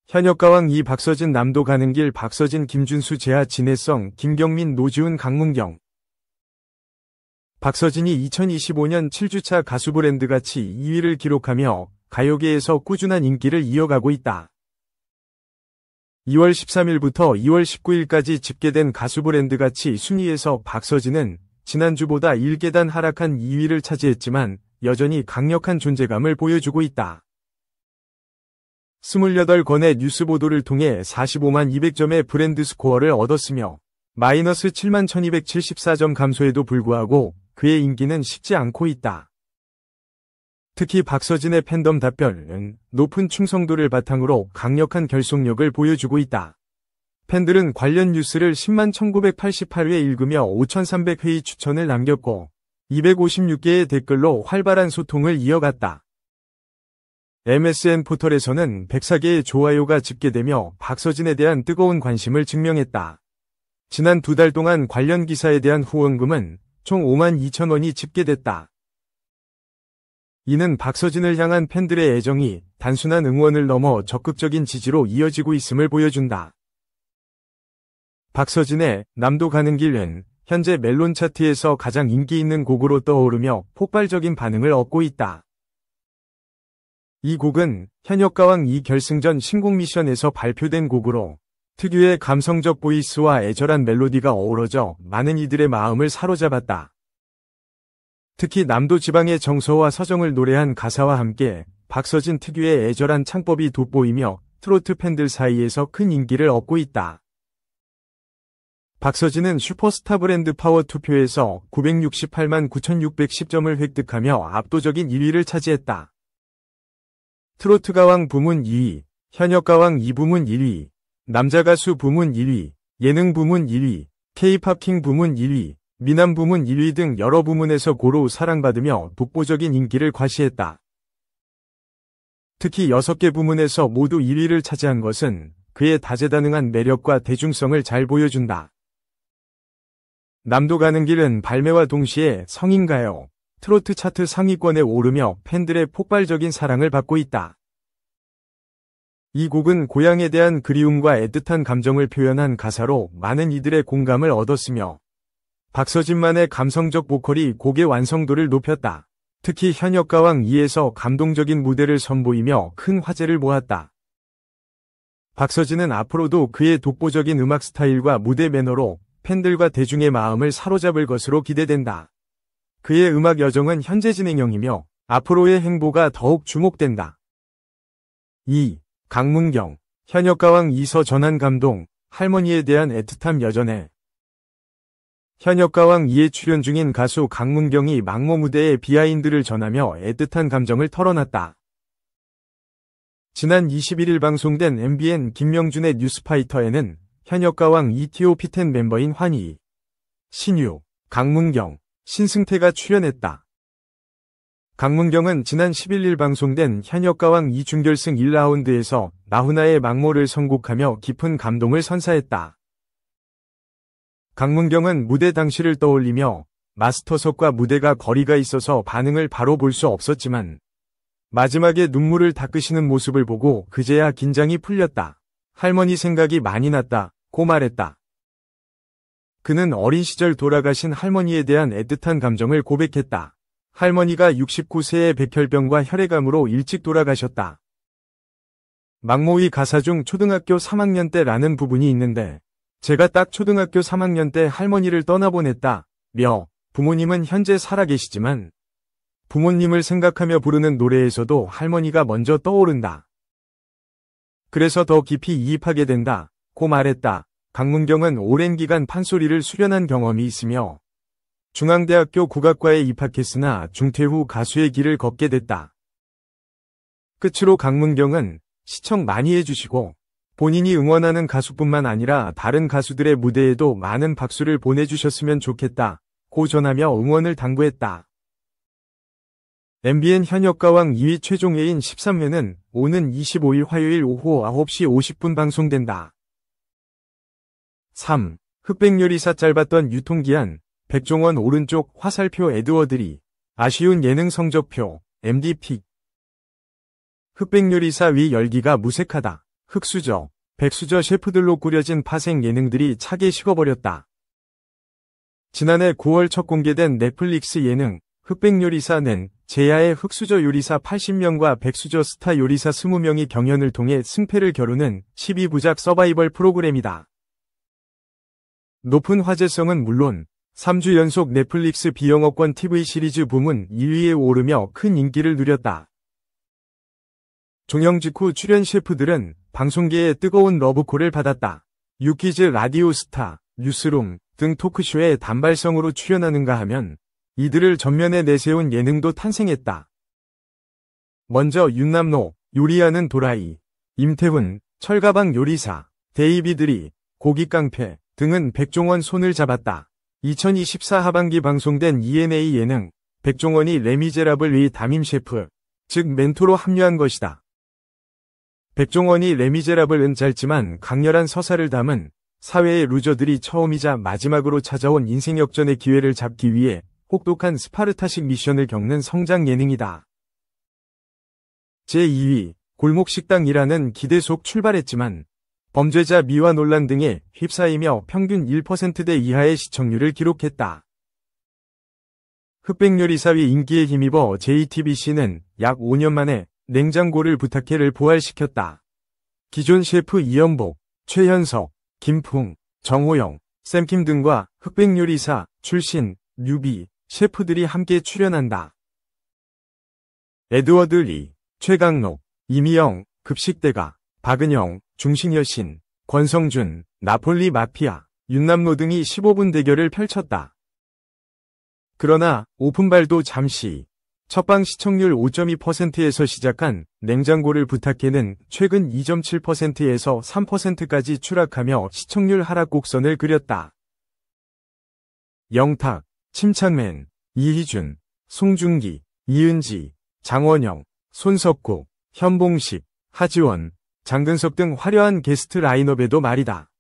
현역가왕 2 박서진 남도 가는 길 박서진 김준수 재하 진해성 김경민 노지훈 강문경. 박서진이 2025년 7주차 가수 브랜드가치 2위를 기록하며 가요계에서 꾸준한 인기를 이어가고 있다. 2월 13일부터 2월 19일까지 집계된 가수 브랜드가치 순위에서 박서진은 지난주보다 1계단 하락한 2위를 차지했지만 여전히 강력한 존재감을 보여주고 있다. 28건의 뉴스 보도를 통해 45만 200점의 브랜드 스코어를 얻었으며 마이너스 7만 1274점 감소에도 불구하고 그의 인기는 식지 않고 있다. 특히 박서진의 팬덤 답변은 높은 충성도를 바탕으로 강력한 결속력을 보여주고 있다. 팬들은 관련 뉴스를 10만 1988회 읽으며 5300회의 추천을 남겼고 256개의 댓글로 활발한 소통을 이어갔다. MSN 포털에서는 104개의 좋아요가 집계되며 박서진에 대한 뜨거운 관심을 증명했다. 지난 2달 동안 관련 기사에 대한 후원금은 총 5만 2천 원이 집계됐다. 이는 박서진을 향한 팬들의 애정이 단순한 응원을 넘어 적극적인 지지로 이어지고 있음을 보여준다. 박서진의 남도 가는 길은 현재 멜론 차트에서 가장 인기 있는 곡으로 떠오르며 폭발적인 반응을 얻고 있다. 이 곡은 현역가왕 2 결승전 신곡 미션에서 발표된 곡으로 특유의 감성적 보이스와 애절한 멜로디가 어우러져 많은 이들의 마음을 사로잡았다. 특히 남도 지방의 정서와 서정을 노래한 가사와 함께 박서진 특유의 애절한 창법이 돋보이며 트로트 팬들 사이에서 큰 인기를 얻고 있다. 박서진은 슈퍼스타 브랜드 파워 투표에서 968만 9610점을 획득하며 압도적인 1위를 차지했다. 트로트가왕 부문 2위, 현역가왕 2부문 1위, 남자가수 부문 1위, 예능 부문 1위, K-팝 킹 부문 1위, 미남 부문 1위 등 여러 부문에서 고루 사랑받으며 독보적인 인기를 과시했다. 특히 6개 부문에서 모두 1위를 차지한 것은 그의 다재다능한 매력과 대중성을 잘 보여준다. 남도 가는 길은 발매와 동시에 성인가요, 트로트 차트 상위권에 오르며 팬들의 폭발적인 사랑을 받고 있다. 이 곡은 고향에 대한 그리움과 애틋한 감정을 표현한 가사로 많은 이들의 공감을 얻었으며 박서진만의 감성적 보컬이 곡의 완성도를 높였다. 특히 현역가왕 2에서 감동적인 무대를 선보이며 큰 화제를 모았다. 박서진은 앞으로도 그의 독보적인 음악 스타일과 무대 매너로 팬들과 대중의 마음을 사로잡을 것으로 기대된다. 그의 음악 여정은 현재 진행형이며 앞으로의 행보가 더욱 주목된다. 2. 강문경, 현역가왕 2서 전한 감동, 할머니에 대한 애틋함 여전해. 현역가왕 2에 출연 중인 가수 강문경이 막모 무대의 비하인드를 전하며 애틋한 감정을 털어놨다. 지난 21일 방송된 MBN 김명준의 뉴스파이터에는 현역가왕 2 TOP10 멤버인 환희, 신유, 강문경, 신승태가 출연했다. 강문경은 지난 11일 방송된 현역가왕 2 준결승 1라운드에서 나훈아의 막모를 선곡하며 깊은 감동을 선사했다. 강문경은 무대 당시를 떠올리며 마스터석과 무대가 거리가 있어서 반응을 바로 볼 수 없었지만 마지막에 눈물을 닦으시는 모습을 보고 그제야 긴장이 풀렸다. 할머니 생각이 많이 났다고 말했다. 그는 어린 시절 돌아가신 할머니에 대한 애틋한 감정을 고백했다. 할머니가 69세의 백혈병과 혈액암으로 일찍 돌아가셨다. 막모의 가사 중 초등학교 3학년 때라는 부분이 있는데 제가 딱 초등학교 3학년 때 할머니를 떠나보냈다. 부모님은 현재 살아계시지만 부모님을 생각하며 부르는 노래에서도 할머니가 먼저 떠오른다. 그래서 더 깊이 이입하게 된다고 말했다. 강문경은 오랜 기간 판소리를 수련한 경험이 있으며 중앙대학교 국악과에 입학했으나 중퇴 후 가수의 길을 걷게 됐다. 끝으로 강문경은 시청 많이 해주시고 본인이 응원하는 가수뿐만 아니라 다른 가수들의 무대에도 많은 박수를 보내주셨으면 좋겠다고 전하며 응원을 당부했다. MBN 현역가왕 2위 최종회인 13회는 오는 25일 화요일 오후 9시 50분 방송된다. 3. 흑백요리사 짧았던 유통기한, 백종원 오른쪽 화살표 에드워드리, 아쉬운 예능 성적표, MD픽. 흑백요리사 위 열기가 무색하다. 흑수저, 백수저 셰프들로 꾸려진 파생 예능들이 차게 식어버렸다. 지난해 9월 첫 공개된 넷플릭스 예능 흑백요리사는 제야의 흑수저 요리사 80명과 백수저 스타 요리사 20명이 경연을 통해 승패를 겨루는 12부작 서바이벌 프로그램이다. 높은 화제성은 물론 3주 연속 넷플릭스 비영업권 TV 시리즈 부문 2위에 오르며 큰 인기를 누렸다. 종영 직후 출연 셰프들은 방송계의 뜨거운 러브콜을 받았다. 유퀴즈 라디오스타, 뉴스룸 등 토크쇼에 단발성으로 출연하는가 하면 이들을 전면에 내세운 예능도 탄생했다. 먼저 윤남노, 요리하는 도라이, 임태훈, 철가방 요리사, 데이비드리, 고기깡패 등은 백종원 손을 잡았다. 2024 하반기 방송된 ENA 예능 백종원이 레미제라블 위 담임 셰프, 즉 멘토로 합류한 것이다. 백종원이 레미제라블은 짧지만 강렬한 서사를 담은 사회의 루저들이 처음이자 마지막으로 찾아온 인생 역전의 기회를 잡기 위해 혹독한 스파르타식 미션을 겪는 성장 예능이다. 제2위 골목식당이라는 기대 속 출발했지만 범죄자 미화 논란 등에 휩싸이며 평균 1%대 이하의 시청률을 기록했다. 흑백요리사의 인기에 힘입어 JTBC는 약 5년 만에 냉장고를 부탁해를 부활시켰다. 기존 셰프 이연복, 최현석, 김풍, 정호영, 샘킴 등과 흑백요리사 출신 뉴비 셰프들이 함께 출연한다. 에드워드 리, 최강록, 이미영, 급식대가, 박은영, 중신여신, 권성준, 나폴리 마피아, 윤남노 등이 15분 대결을 펼쳤다. 그러나 오픈발도 잠시 첫방 시청률 5.2%에서 시작한 냉장고를 부탁해는 최근 2.7%에서 3%까지 추락하며 시청률 하락 곡선을 그렸다. 영탁, 침착맨, 이희준, 송중기, 이은지, 장원영, 손석구, 현봉식, 하지원, 장근석 등 화려한 게스트 라인업에도 말이다.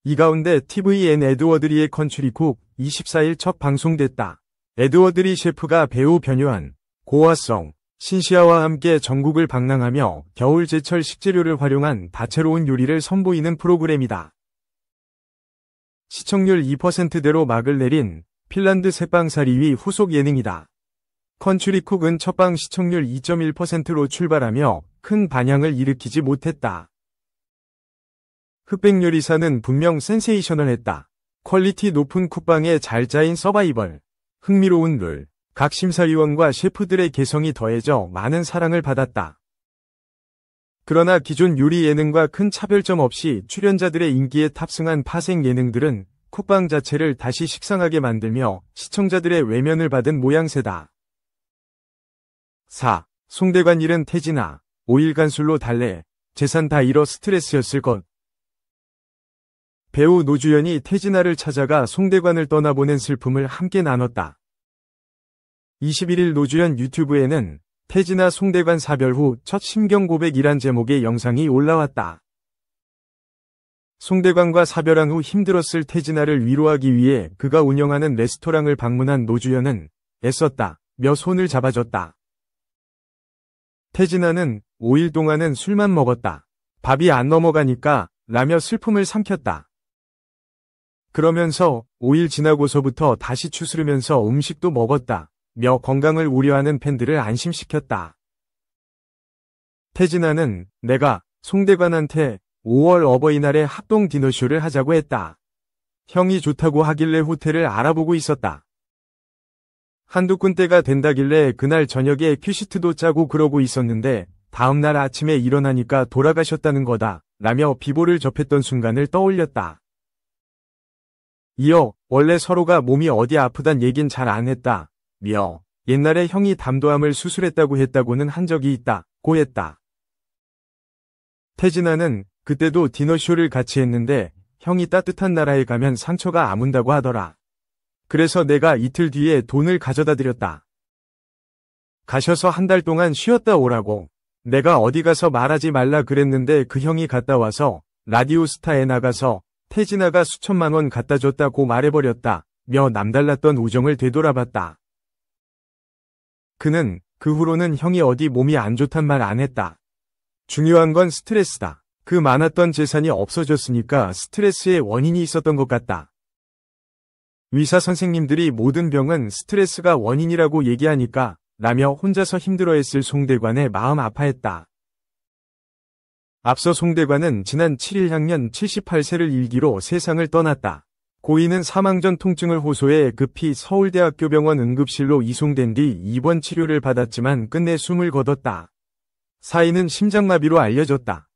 이 가운데 TVN 에드워드리의 컨츄리쿡 24일 첫 방송됐다. 에드워드리 셰프가 배우 변요한, 고화성, 신시아와 함께 전국을 방랑하며 겨울 제철 식재료를 활용한 다채로운 요리를 선보이는 프로그램이다. 시청률 2%대로 막을 내린 핀란드 새빵살이위 후속 예능이다. 컨츄리쿡은 첫방 시청률 2.1%로 출발하며 큰 반향을 일으키지 못했다. 흑백요리사는 분명 센세이셔널했다. 퀄리티 높은 쿡방에 잘 짜인 서바이벌, 흥미로운 룰, 각 심사위원과 셰프들의 개성이 더해져 많은 사랑을 받았다. 그러나 기존 요리 예능과 큰 차별점 없이 출연자들의 인기에 탑승한 파생 예능들은 쿡방 자체를 다시 식상하게 만들며 시청자들의 외면을 받은 모양새다. 4. 송대관 일은 태진아, 5일 간술로 달래, 재산 다 잃어 스트레스였을 것. 배우 노주현이 태진아를 찾아가 송대관을 떠나보낸 슬픔을 함께 나눴다. 21일 노주현 유튜브에는 태진아 송대관 사별 후 첫 심경 고백이란 제목의 영상이 올라왔다. 송대관과 사별한 후 힘들었을 태진아를 위로하기 위해 그가 운영하는 레스토랑을 방문한 노주현은 애썼다며 손을 잡아줬다. 태진아는 5일 동안은 술만 먹었다. 밥이 안 넘어가니까 라며 슬픔을 삼켰다. 그러면서 5일 지나고서부터 다시 추스르면서 음식도 먹었다. 며 건강을 우려하는 팬들을 안심시켰다. 태진아는 내가 송대관한테 5월 어버이날에 합동 디너쇼를 하자고 했다. 형이 좋다고 하길래 호텔을 알아보고 있었다. 한두 군데가 된다길래 그날 저녁에 큐시트도 짜고 그러고 있었는데 다음날 아침에 일어나니까 돌아가셨다는 거다. 라며 비보를 접했던 순간을 떠올렸다. 이어 원래 서로가 몸이 어디 아프단 얘긴 잘 안 했다. 며 옛날에 형이 담도암을 수술했다고 했다고는 한 적이 있다고 했다. 태진아는 그때도 디너쇼를 같이 했는데 형이 따뜻한 나라에 가면 상처가 아문다고 하더라. 그래서 내가 이틀 뒤에 돈을 가져다 드렸다. 가셔서 한 달 동안 쉬었다 오라고. 내가 어디 가서 말하지 말라 그랬는데 그 형이 갔다 와서 라디오스타에 나가서 태진아가 수천만 원 갖다 줬다고 말해버렸다. 며 남달랐던 우정을 되돌아봤다. 그는 그 후로는 형이 어디 몸이 안 좋단 말 안 했다. 중요한 건 스트레스다. 그 많았던 재산이 없어졌으니까 스트레스의 원인이 있었던 것 같다. 의사 선생님들이 모든 병은 스트레스가 원인이라고 얘기하니까 라며 혼자서 힘들어했을 송대관의 마음 아파했다. 앞서 송대관은 지난 7일 향년 78세를 일기로 세상을 떠났다. 고인은 사망 전 통증을 호소해 급히 서울대학교 병원 응급실로 이송된 뒤 입원 치료를 받았지만 끝내 숨을 거뒀다. 사인은 심장마비로 알려졌다.